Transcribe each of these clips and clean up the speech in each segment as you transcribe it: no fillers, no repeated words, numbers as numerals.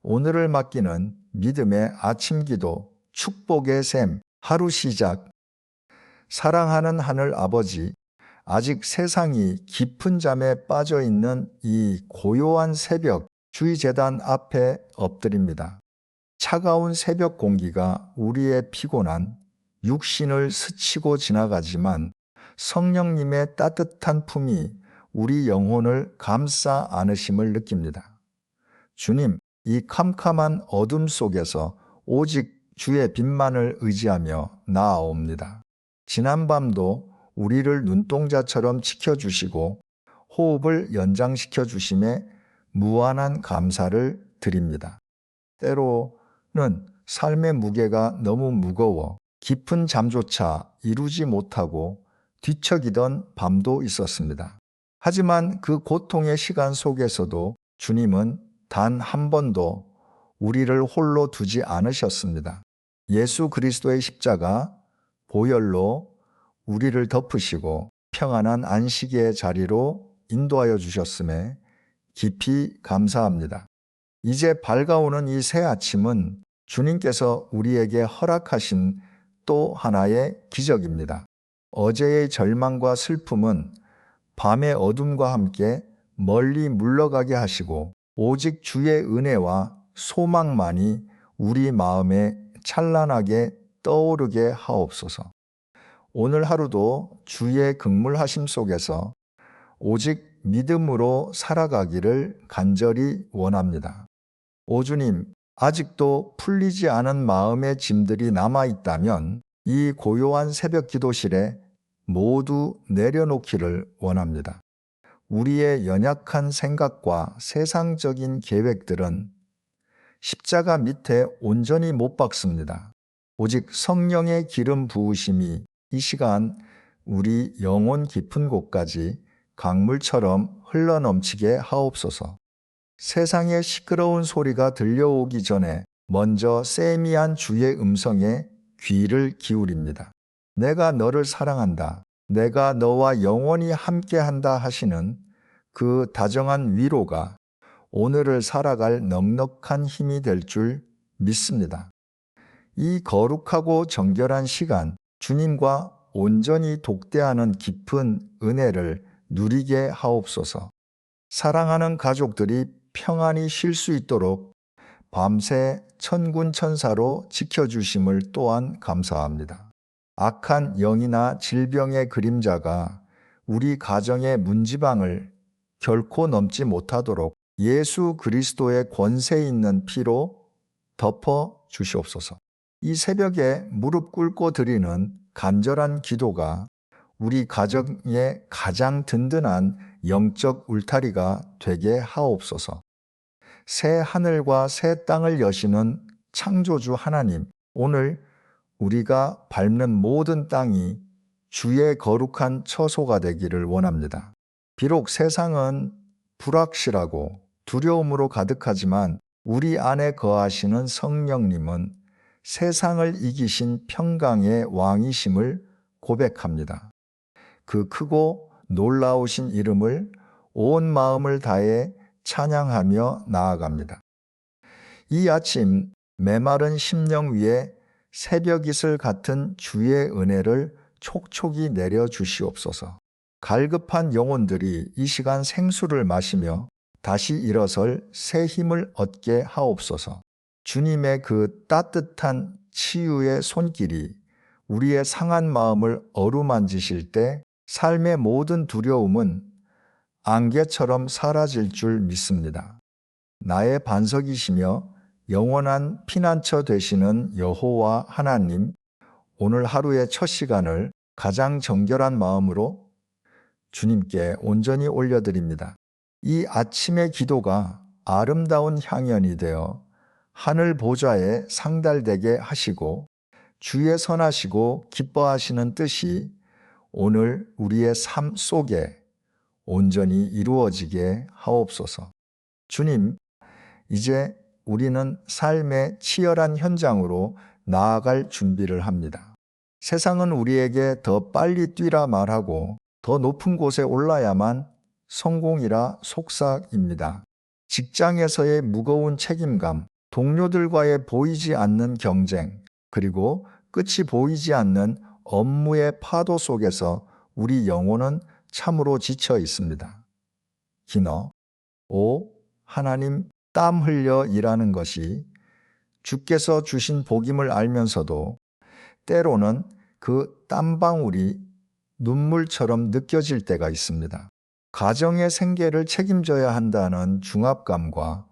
오늘을 맡기는 믿음의 아침 기도, 축복의 샘, 하루 시작. 사랑하는 하늘 아버지, 아직 세상이 깊은 잠에 빠져 있는 이 고요한 새벽, 주의 제단 앞에 엎드립니다. 차가운 새벽 공기가 우리의 피곤한 육신을 스치고 지나가지만 성령님의 따뜻한 품이 우리 영혼을 감싸 안으심을 느낍니다. 주님, 이 캄캄한 어둠 속에서 오직 주의 빛만을 의지하며 나아옵니다. 지난밤도 우리를 눈동자처럼 지켜주시고 호흡을 연장시켜 주심에 무한한 감사를 드립니다. 때로는 삶의 무게가 너무 무거워 깊은 잠조차 이루지 못하고 뒤척이던 밤도 있었습니다. 하지만 그 고통의 시간 속에서도 주님은 단 한 번도 우리를 홀로 두지 않으셨습니다. 예수 그리스도의 십자가 보혈로 우리를 덮으시고 평안한 안식의 자리로 인도하여 주셨음에 깊이 감사합니다. 이제 밝아오는 이 새 아침은 주님께서 우리에게 허락하신 또 하나의 기적입니다. 어제의 절망과 슬픔은 밤의 어둠과 함께 멀리 물러가게 하시고 오직 주의 은혜와 소망만이 우리 마음에 찬란하게 떠오르게 하옵소서. 오늘 하루도 주의 긍휼하심 속에서 오직 믿음으로 살아가기를 간절히 원합니다. 오 주님, 아직도 풀리지 않은 마음의 짐들이 남아있다면 이 고요한 새벽 기도실에 모두 내려놓기를 원합니다. 우리의 연약한 생각과 세상적인 계획들은 십자가 밑에 온전히 못 박습니다. 오직 성령의 기름 부으심이 이 시간 우리 영혼 깊은 곳까지 강물처럼 흘러넘치게 하옵소서. 세상의 시끄러운 소리가 들려오기 전에 먼저 세미한 주의 음성에 귀를 기울입니다. 내가 너를 사랑한다. 내가 너와 영원히 함께한다 하시는 그 다정한 위로가 오늘을 살아갈 넉넉한 힘이 될 줄 믿습니다. 이 거룩하고 정결한 시간, 주님과 온전히 독대하는 깊은 은혜를 누리게 하옵소서. 사랑하는 가족들이 평안히 쉴 수 있도록 밤새 천군 천사로 지켜주심을 또한 감사합니다. 악한 영이나 질병의 그림자가 우리 가정의 문지방을 결코 넘지 못하도록 예수 그리스도의 권세 있는 피로 덮어 주시옵소서. 이 새벽에 무릎 꿇고 드리는 간절한 기도가 우리 가정의 가장 든든한 영적 울타리가 되게 하옵소서. 새 하늘과 새 땅을 여시는 창조주 하나님, 오늘 우리가 밟는 모든 땅이 주의 거룩한 처소가 되기를 원합니다. 비록 세상은 불확실하고 두려움으로 가득하지만 우리 안에 거하시는 성령님은 세상을 이기신 평강의 왕이심을 고백합니다. 그 크고 놀라우신 이름을 온 마음을 다해 찬양하며 나아갑니다. 이 아침 메마른 심령 위에 새벽 이슬 같은 주의 은혜를 촉촉이 내려 주시옵소서. 갈급한 영혼들이 이 시간 생수를 마시며 다시 일어설 새 힘을 얻게 하옵소서. 주님의 그 따뜻한 치유의 손길이 우리의 상한 마음을 어루만지실 때 삶의 모든 두려움은 안개처럼 사라질 줄 믿습니다. 나의 반석이시며 영원한 피난처 되시는 여호와 하나님, 오늘 하루의 첫 시간을 가장 정결한 마음으로 주님께 온전히 올려드립니다. 이 아침의 기도가 아름다운 향연이 되어 하늘 보좌에 상달되게 하시고 주의 선하시고 기뻐하시는 뜻이 오늘 우리의 삶 속에 온전히 이루어지게 하옵소서. 주님, 이제 우리는 삶의 치열한 현장으로 나아갈 준비를 합니다. 세상은 우리에게 더 빨리 뛰라 말하고 더 높은 곳에 올라야만 성공이라 속삭입니다. 직장에서의 무거운 책임감, 동료들과의 보이지 않는 경쟁, 그리고 끝이 보이지 않는 업무의 파도 속에서 우리 영혼은 참으로 지쳐 있습니다. 기너 5. 하나님 땀 흘려 일하는 것이 주께서 주신 복임을 알면서도 때로는 그 땀방울이 눈물처럼 느껴질 때가 있습니다. 가정의 생계를 책임져야 한다는 중압감과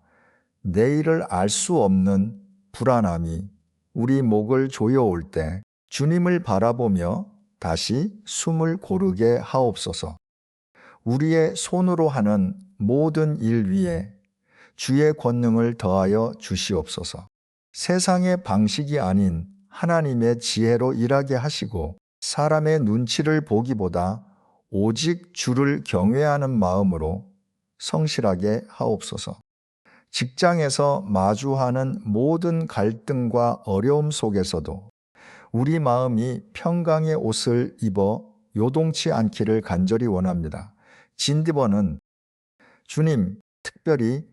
내일을 알 수 없는 불안함이 우리 목을 조여올 때 주님을 바라보며 다시 숨을 고르게 하옵소서. 우리의 손으로 하는 모든 일 위에 주의 권능을 더하여 주시옵소서. 세상의 방식이 아닌 하나님의 지혜로 일하게 하시고 사람의 눈치를 보기보다 오직 주를 경외하는 마음으로 성실하게 하옵소서. 직장에서 마주하는 모든 갈등과 어려움 속에서도 우리 마음이 평강의 옷을 입어 요동치 않기를 간절히 원합니다. 진디버는 주님, 특별히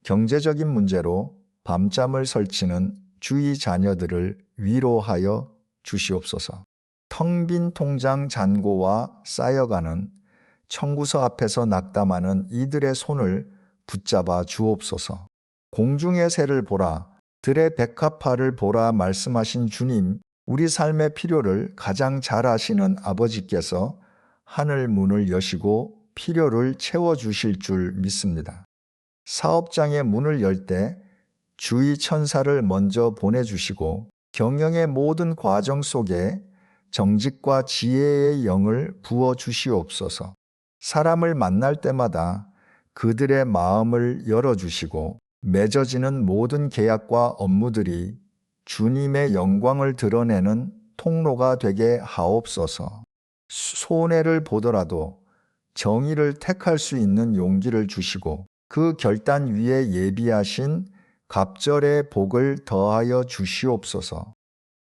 경제적인 문제로 밤잠을 설치는 주의 자녀들을 위로하여 주시옵소서. 텅 빈 통장 잔고와 쌓여가는 청구서 앞에서 낙담하는 이들의 손을 붙잡아 주옵소서. 공중의 새를 보라, 들의 백합화를 보라 말씀하신 주님, 우리 삶의 필요를 가장 잘 아시는 아버지께서 하늘 문을 여시고 필요를 채워주실 줄 믿습니다. 사업장의 문을 열 때 주의 천사를 먼저 보내주시고 경영의 모든 과정 속에 정직과 지혜의 영을 부어주시옵소서. 사람을 만날 때마다 그들의 마음을 열어주시고 맺어지는 모든 계약과 업무들이 주님의 영광을 드러내는 통로가 되게 하옵소서. 손해를 보더라도 정의를 택할 수 있는 용기를 주시고 그 결단 위에 예비하신 갑절의 복을 더하여 주시옵소서.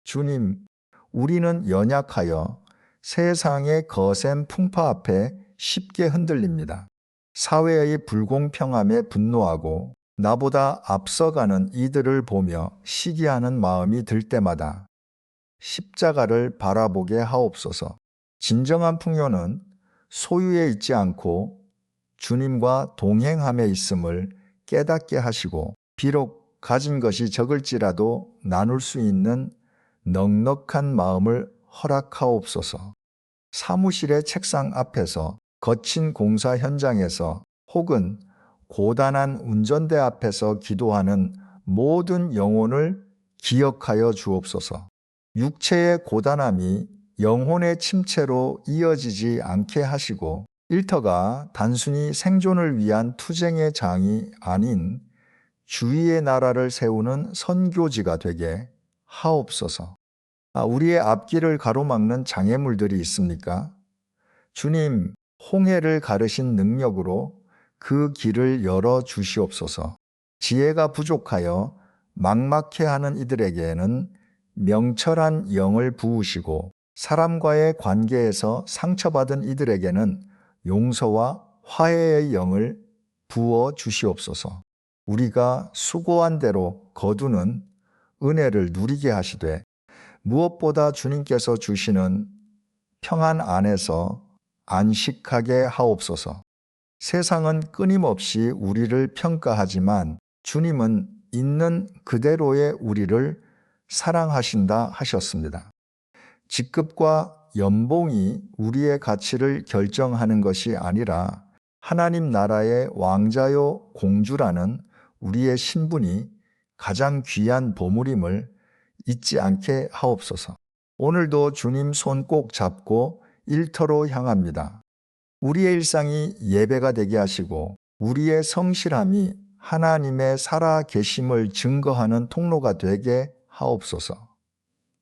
주님, 우리는 연약하여 세상의 거센 풍파 앞에 쉽게 흔들립니다. 사회의 불공평함에 분노하고 나보다 앞서가는 이들을 보며 시기하는 마음이 들 때마다 십자가를 바라보게 하옵소서. 진정한 풍요는 소유에 있지 않고 주님과 동행함에 있음을 깨닫게 하시고 비록 가진 것이 적을지라도 나눌 수 있는 넉넉한 마음을 허락하옵소서. 사무실의 책상 앞에서, 거친 공사 현장에서 혹은 고단한 운전대 앞에서 기도하는 모든 영혼을 기억하여 주옵소서. 육체의 고단함이 영혼의 침체로 이어지지 않게 하시고 일터가 단순히 생존을 위한 투쟁의 장이 아닌 주의 나라를 세우는 선교지가 되게 하옵소서. 우리의 앞길을 가로막는 장애물들이 있습니까? 주님, 홍해를 가르신 능력으로 그 길을 열어 주시옵소서. 지혜가 부족하여 막막해하는 이들에게는 명철한 영을 부으시고 사람과의 관계에서 상처받은 이들에게는 용서와 화해의 영을 부어 주시옵소서. 우리가 수고한 대로 거두는 은혜를 누리게 하시되 무엇보다 주님께서 주시는 평안 안에서 안식하게 하옵소서. 세상은 끊임없이 우리를 평가하지만 주님은 있는 그대로의 우리를 사랑하신다 하셨습니다. 직급과 연봉이 우리의 가치를 결정하는 것이 아니라 하나님 나라의 왕자요 공주라는 우리의 신분이 가장 귀한 보물임을 잊지 않게 하옵소서. 오늘도 주님 손 꼭 잡고 일터로 향합니다. 우리의 일상이 예배가 되게 하시고 우리의 성실함이 하나님의 살아 계심을 증거하는 통로가 되게 하옵소서.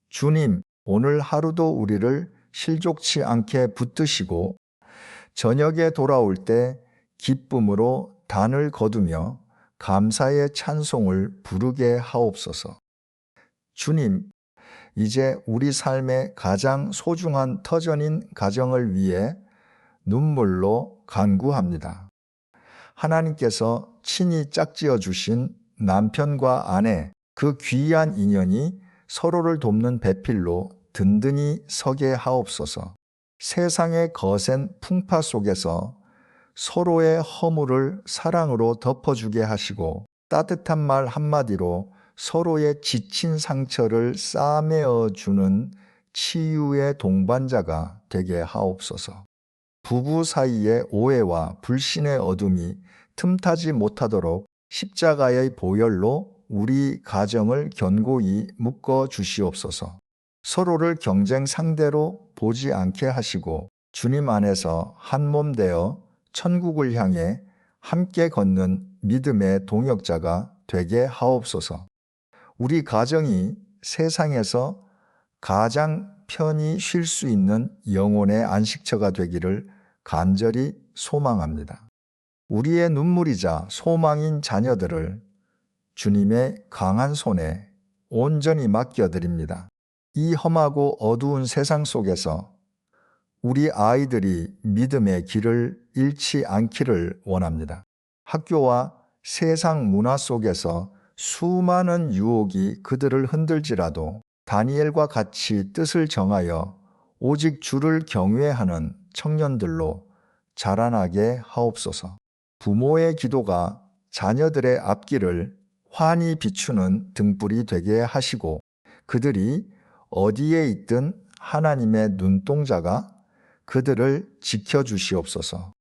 주님, 오늘 하루도 우리를 실족치 않게 붙드시고 저녁에 돌아올 때 기쁨으로 단을 거두며 감사의 찬송을 부르게 하옵소서. 주님, 이제 우리 삶의 가장 소중한 터전인 가정을 위해 눈물로 간구합니다. 하나님께서 친히 짝지어 주신 남편과 아내, 그 귀한 인연이 서로를 돕는 배필로 든든히 서게 하옵소서. 세상의 거센 풍파 속에서 서로의 허물을 사랑으로 덮어주게 하시고 따뜻한 말 한마디로 서로의 지친 상처를 싸매어 주는 치유의 동반자가 되게 하옵소서. 부부 사이의 오해와 불신의 어둠이 틈타지 못하도록 십자가의 보혈로 우리 가정을 견고히 묶어 주시옵소서. 서로를 경쟁 상대로 보지 않게 하시고 주님 안에서 한 몸 되어 천국을 향해 함께 걷는 믿음의 동역자가 되게 하옵소서. 우리 가정이 세상에서 가장 편히 쉴 수 있는 영혼의 안식처가 되기를 간절히 소망합니다. 우리의 눈물이자 소망인 자녀들을 주님의 강한 손에 온전히 맡겨드립니다. 이 험하고 어두운 세상 속에서 우리 아이들이 믿음의 길을 잃지 않기를 원합니다. 학교와 세상 문화 속에서 수많은 유혹이 그들을 흔들지라도 다니엘과 같이 뜻을 정하여 오직 주를 경외하는 청년들로 자라나게 하옵소서. 부모의 기도가 자녀들의 앞길을 환히 비추는 등불이 되게 하시고 그들이 어디에 있든 하나님의 눈동자가 그들을 지켜주시옵소서.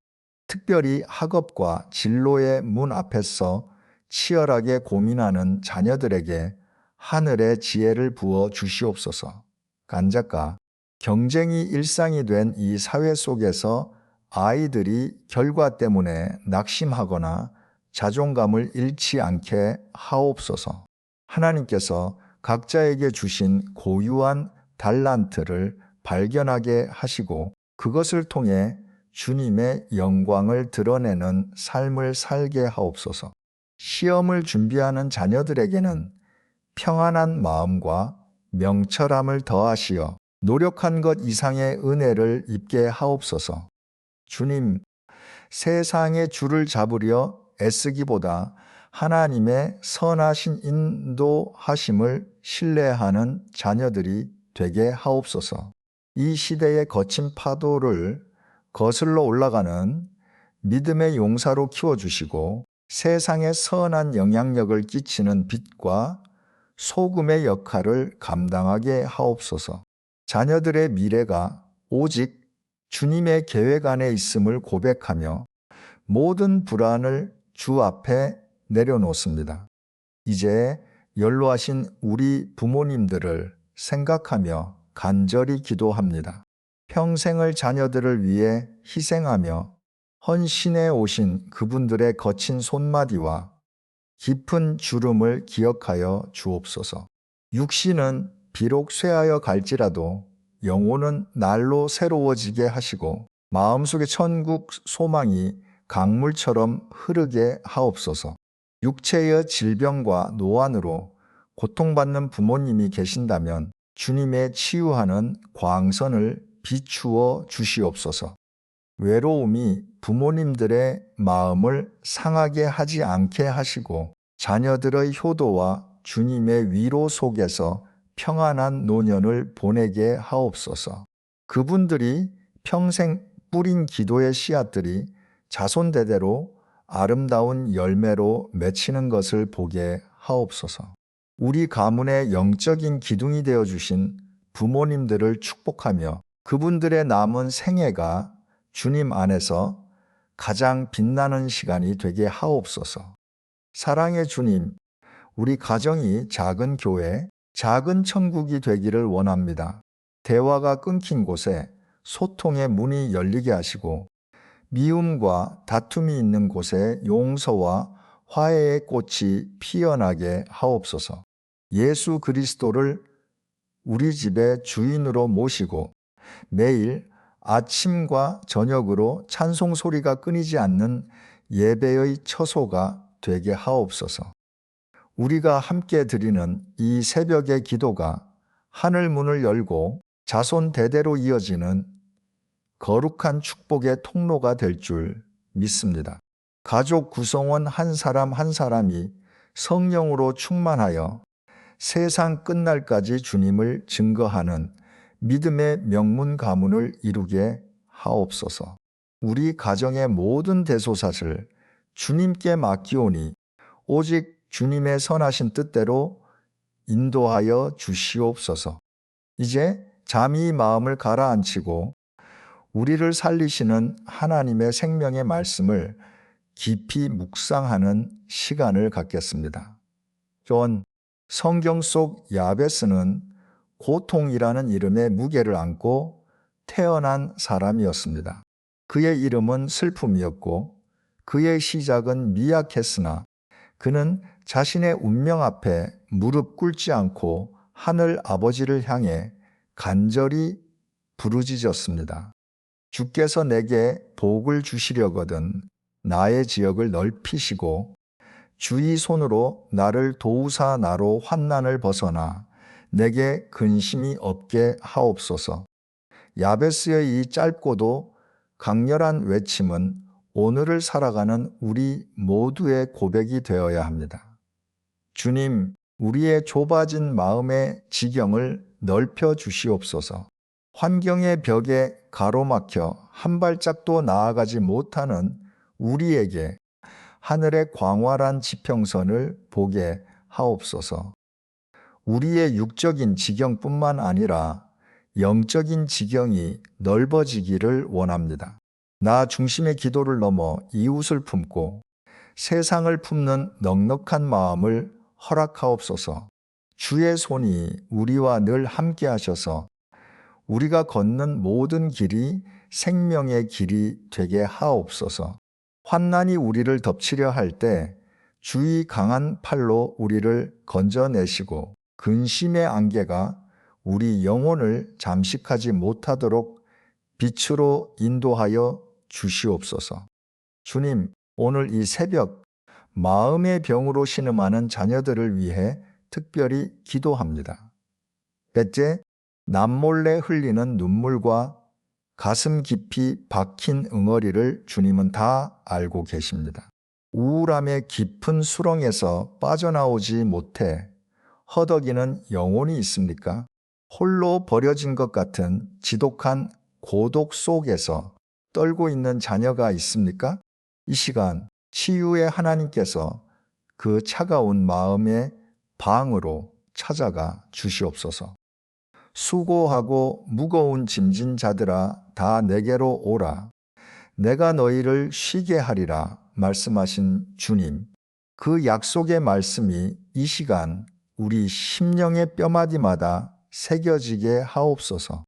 특별히 학업과 진로의 문 앞에서 치열하게 고민하는 자녀들에게 하늘의 지혜를 부어 주시옵소서. 간작가, 경쟁이 일상이 된 이 사회 속에서 아이들이 결과 때문에 낙심하거나 자존감을 잃지 않게 하옵소서. 하나님께서 각자에게 주신 고유한 달란트를 발견하게 하시고 그것을 통해 주님의 영광을 드러내는 삶을 살게 하옵소서. 시험을 준비하는 자녀들에게는 평안한 마음과 명철함을 더하시어 노력한 것 이상의 은혜를 입게 하옵소서. 주님, 세상의 줄을 잡으려 애쓰기보다 하나님의 선하신 인도하심을 신뢰하는 자녀들이 되게 하옵소서. 이 시대의 거친 파도를 거슬러 올라가는 믿음의 용사로 키워주시고 세상에 선한 영향력을 끼치는 빛과 소금의 역할을 감당하게 하옵소서. 자녀들의 미래가 오직 주님의 계획 안에 있음을 고백하며 모든 불안을 주 앞에 내려놓습니다. 이제 연로하신 우리 부모님들을 생각하며 간절히 기도합니다. 평생을 자녀들을 위해 희생하며 헌신해 오신 그분들의 거친 손마디와 깊은 주름을 기억하여 주옵소서. 육신은 비록 쇠하여 갈지라도 영혼은 날로 새로워지게 하시고 마음속의 천국 소망이 강물처럼 흐르게 하옵소서. 육체의 질병과 노안으로 고통받는 부모님이 계신다면 주님의 치유하는 광선을 비추어 주시옵소서. 외로움이 부모님들의 마음을 상하게 하지 않게 하시고 자녀들의 효도와 주님의 위로 속에서 평안한 노년을 보내게 하옵소서. 그분들이 평생 뿌린 기도의 씨앗들이 자손대대로 아름다운 열매로 맺히는 것을 보게 하옵소서. 우리 가문의 영적인 기둥이 되어주신 부모님들을 축복하며 그분들의 남은 생애가 주님 안에서 가장 빛나는 시간이 되게 하옵소서. 사랑의 주님, 우리 가정이 작은 교회, 작은 천국이 되기를 원합니다. 대화가 끊긴 곳에 소통의 문이 열리게 하시고 미움과 다툼이 있는 곳에 용서와 화해의 꽃이 피어나게 하옵소서. 예수 그리스도를 우리 집의 주인으로 모시고 매일 아침과 저녁으로 찬송 소리가 끊이지 않는 예배의 처소가 되게 하옵소서. 우리가 함께 드리는 이 새벽의 기도가 하늘 문을 열고 자손 대대로 이어지는 거룩한 축복의 통로가 될 줄 믿습니다. 가족 구성원 한 사람 한 사람이 성령으로 충만하여 세상 끝날까지 주님을 증거하는 믿음의 명문 가문을 이루게 하옵소서. 우리 가정의 모든 대소사를 주님께 맡기오니 오직 주님의 선하신 뜻대로 인도하여 주시옵소서. 이제 잠이 마음을 가라앉히고 우리를 살리시는 하나님의 생명의 말씀을 깊이 묵상하는 시간을 갖겠습니다. 또한 성경 속 야베스는 고통이라는 이름의 무게를 안고 태어난 사람이었습니다. 그의 이름은 슬픔이었고 그의 시작은 미약했으나 그는 자신의 운명 앞에 무릎 꿇지 않고 하늘 아버지를 향해 간절히 부르짖었습니다. 주께서 내게 복을 주시려거든 나의 지역을 넓히시고 주의 손으로 나를 도우사 나로 환난을 벗어나 내게 근심이 없게 하옵소서. 야베스의 이 짧고도 강렬한 외침은 오늘을 살아가는 우리 모두의 고백이 되어야 합니다. 주님, 우리의 좁아진 마음의 지경을 넓혀 주시옵소서. 환경의 벽에 가로막혀 한 발짝도 나아가지 못하는 우리에게 하늘의 광활한 지평선을 보게 하옵소서. 우리의 육적인 지경뿐만 아니라 영적인 지경이 넓어지기를 원합니다. 나 중심의 기도를 넘어 이웃을 품고 세상을 품는 넉넉한 마음을 허락하옵소서. 주의 손이 우리와 늘 함께 하셔서 우리가 걷는 모든 길이 생명의 길이 되게 하옵소서. 환난이 우리를 덮치려 할 때 주의 강한 팔로 우리를 건져내시고 근심의 안개가 우리 영혼을 잠식하지 못하도록 빛으로 인도하여 주시옵소서. 주님, 오늘 이 새벽 마음의 병으로 신음하는 자녀들을 위해 특별히 기도합니다. 뱃째, 남몰래 흘리는 눈물과 가슴 깊이 박힌 응어리를 주님은 다 알고 계십니다. 우울함의 깊은 수렁에서 빠져나오지 못해 허덕이는 영혼이 있습니까? 홀로 버려진 것 같은 지독한 고독 속에서 떨고 있는 자녀가 있습니까? 이 시간 치유의 하나님께서 그 차가운 마음의 방으로 찾아가 주시옵소서. 수고하고 무거운 짐진 자들아 다 내게로 오라. 내가 너희를 쉬게 하리라 말씀하신 주님. 그 약속의 말씀이 이 시간 우리 심령의 뼈마디마다 새겨지게 하옵소서.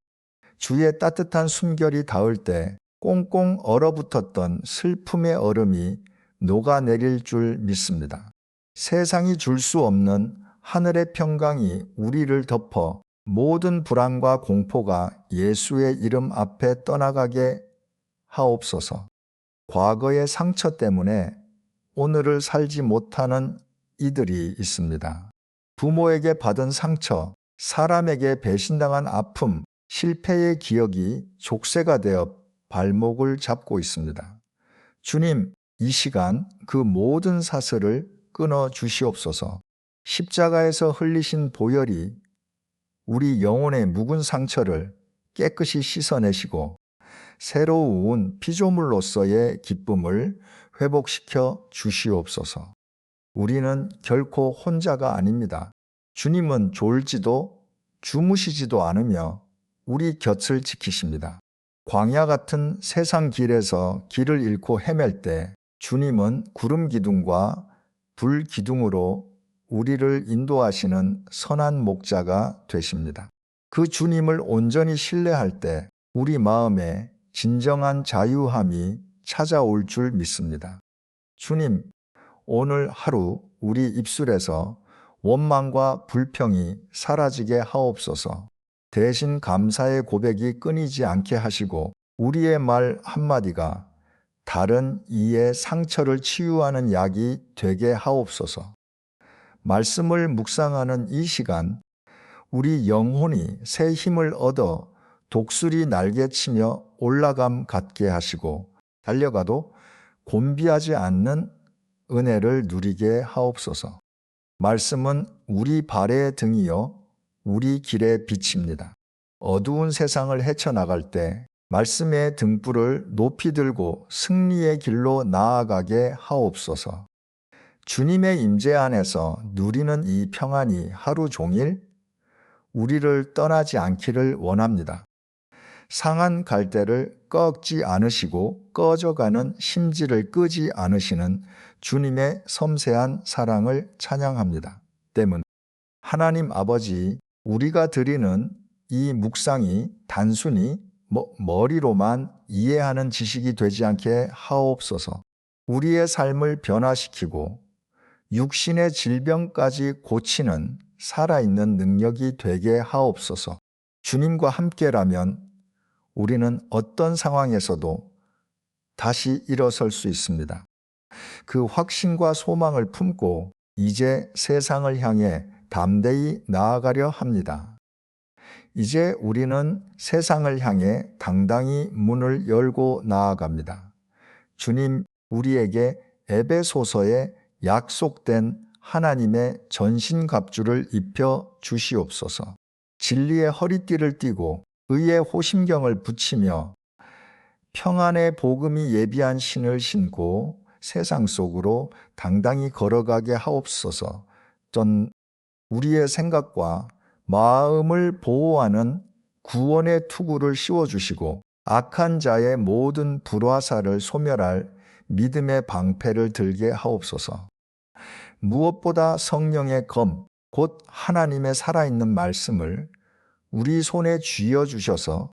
주의 따뜻한 숨결이 닿을 때 꽁꽁 얼어붙었던 슬픔의 얼음이 녹아내릴 줄 믿습니다. 세상이 줄 수 없는 하늘의 평강이 우리를 덮어 모든 불안과 공포가 예수의 이름 앞에 떠나가게 하옵소서. 과거의 상처 때문에 오늘을 살지 못하는 이들이 있습니다. 부모에게 받은 상처, 사람에게 배신당한 아픔, 실패의 기억이 족쇄가 되어 발목을 잡고 있습니다. 주님, 이 시간 그 모든 사슬을 끊어 주시옵소서. 십자가에서 흘리신 보혈이 우리 영혼의 묵은 상처를 깨끗이 씻어내시고 새로운 피조물로서의 기쁨을 회복시켜 주시옵소서. 우리는 결코 혼자가 아닙니다. 주님은 졸지도 주무시지도 않으며 우리 곁을 지키십니다. 광야 같은 세상 길에서 길을 잃고 헤맬 때 주님은 구름 기둥과 불 기둥으로 우리를 인도하시는 선한 목자가 되십니다. 그 주님을 온전히 신뢰할 때 우리 마음에 진정한 자유함이 찾아올 줄 믿습니다. 주님, 오늘 하루 우리 입술에서 원망과 불평이 사라지게 하옵소서. 대신 감사의 고백이 끊이지 않게 하시고 우리의 말 한마디가 다른 이의 상처를 치유하는 약이 되게 하옵소서. 말씀을 묵상하는 이 시간 우리 영혼이 새 힘을 얻어 독수리 날개치며 올라감 갖게 하시고 달려가도 곤비하지 않는 은혜를 누리게 하옵소서. 말씀은 우리 발의 등이요 우리 길의 빛입니다. 어두운 세상을 헤쳐나갈 때 말씀의 등불을 높이 들고 승리의 길로 나아가게 하옵소서. 주님의 임재 안에서 누리는 이 평안이 하루 종일 우리를 떠나지 않기를 원합니다. 상한 갈대를 꺾지 않으시고 꺼져가는 심지를 끄지 않으시는 주님의 섬세한 사랑을 찬양합니다. 때문에 하나님 아버지, 우리가 드리는 이 묵상이 단순히 머리로만 이해하는 지식이 되지 않게 하옵소서. 우리의 삶을 변화시키고 육신의 질병까지 고치는 살아있는 능력이 되게 하옵소서. 주님과 함께라면 우리는 어떤 상황에서도 다시 일어설 수 있습니다. 그 확신과 소망을 품고 이제 세상을 향해 담대히 나아가려 합니다. 이제 우리는 세상을 향해 당당히 문을 열고 나아갑니다. 주님, 우리에게 에베소서에 약속된 하나님의 전신갑주를 입혀 주시옵소서. 진리의 허리띠를 띠고 의의 호심경을 붙이며 평안의 복음이 예비한 신을 신고 세상 속으로 당당히 걸어가게 하옵소서. 전 우리의 생각과 마음을 보호하는 구원의 투구를 씌워주시고 악한 자의 모든 불화살을 소멸할 믿음의 방패를 들게 하옵소서. 무엇보다 성령의 검, 곧 하나님의 살아있는 말씀을 우리 손에 쥐어주셔서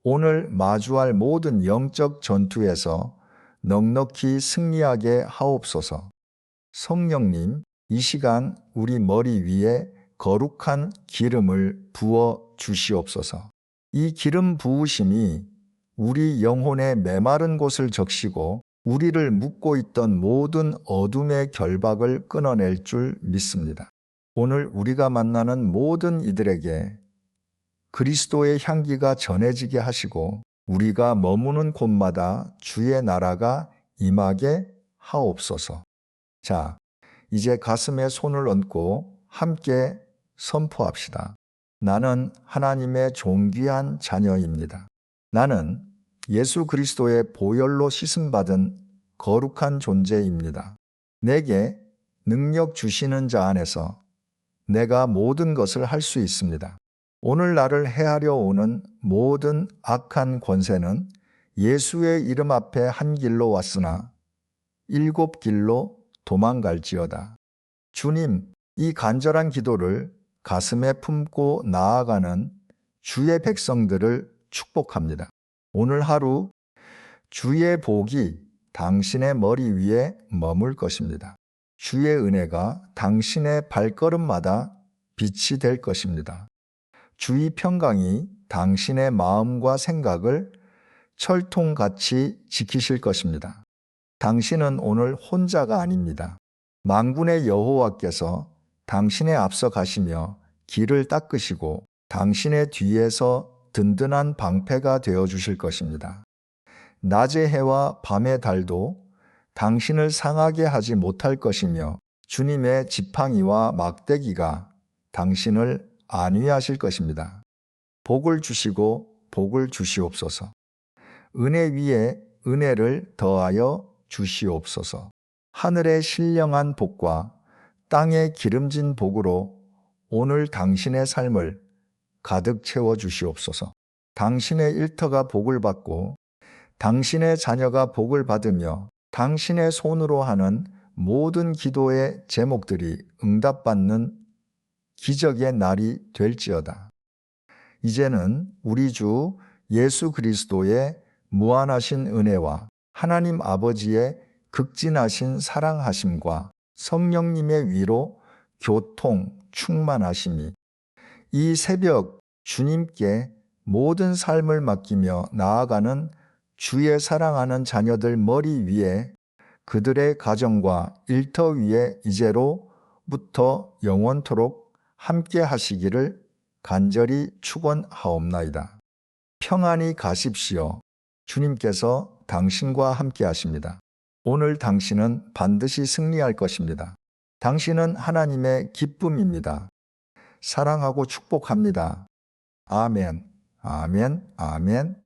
오늘 마주할 모든 영적 전투에서 넉넉히 승리하게 하옵소서. 성령님, 이 시간 우리 머리 위에 거룩한 기름을 부어 주시옵소서. 이 기름 부으심이 우리 영혼의 메마른 곳을 적시고 우리를 묶고 있던 모든 어둠의 결박을 끊어낼 줄 믿습니다. 오늘 우리가 만나는 모든 이들에게 그리스도의 향기가 전해지게 하시고 우리가 머무는 곳마다 주의 나라가 임하게 하옵소서. 자, 이제 가슴에 손을 얹고 함께 선포합시다. 나는 하나님의 존귀한 자녀입니다. 나는 예수 그리스도의 보혈로 씻음받은 거룩한 존재입니다. 내게 능력 주시는 자 안에서 내가 모든 것을 할 수 있습니다. 오늘 나를 해하려 오는 모든 악한 권세는 예수의 이름 앞에 한 길로 왔으나 7길로 도망갈지어다. 주님, 이 간절한 기도를 가슴에 품고 나아가는 주의 백성들을 축복합니다. 오늘 하루 주의 복이 당신의 머리 위에 머물 것입니다. 주의 은혜가 당신의 발걸음마다 빛이 될 것입니다. 주의 평강이 당신의 마음과 생각을 철통같이 지키실 것입니다. 당신은 오늘 혼자가 아닙니다. 만군의 여호와께서 당신의 앞서 가시며 길을 닦으시고 당신의 뒤에서 든든한 방패가 되어 주실 것입니다. 낮의 해와 밤의 달도 당신을 상하게 하지 못할 것이며 주님의 지팡이와 막대기가 당신을 안위하실 것입니다. 복을 주시고 복을 주시옵소서. 은혜 위에 은혜를 더하여 주시옵소서. 하늘의 신령한 복과 땅의 기름진 복으로 오늘 당신의 삶을 가득 채워 주시옵소서. 당신의 일터가 복을 받고 당신의 자녀가 복을 받으며 당신의 손으로 하는 모든 기도의 제목들이 응답받는 기적의 날이 될지어다. 이제는 우리 주 예수 그리스도의 무한하신 은혜와 하나님 아버지의 극진하신 사랑하심과 성령님의 위로 교통 충만하심이 이 새벽 주님께 모든 삶을 맡기며 나아가는 주의 사랑하는 자녀들 머리 위에 그들의 가정과 일터 위에 이제로부터 영원토록 함께 하시기를 간절히 축원하옵나이다. 평안히 가십시오. 주님께서 당신과 함께 하십니다. 오늘 당신은 반드시 승리할 것입니다. 당신은 하나님의 기쁨입니다. 사랑하고 축복합니다. 아멘, 아멘, 아멘.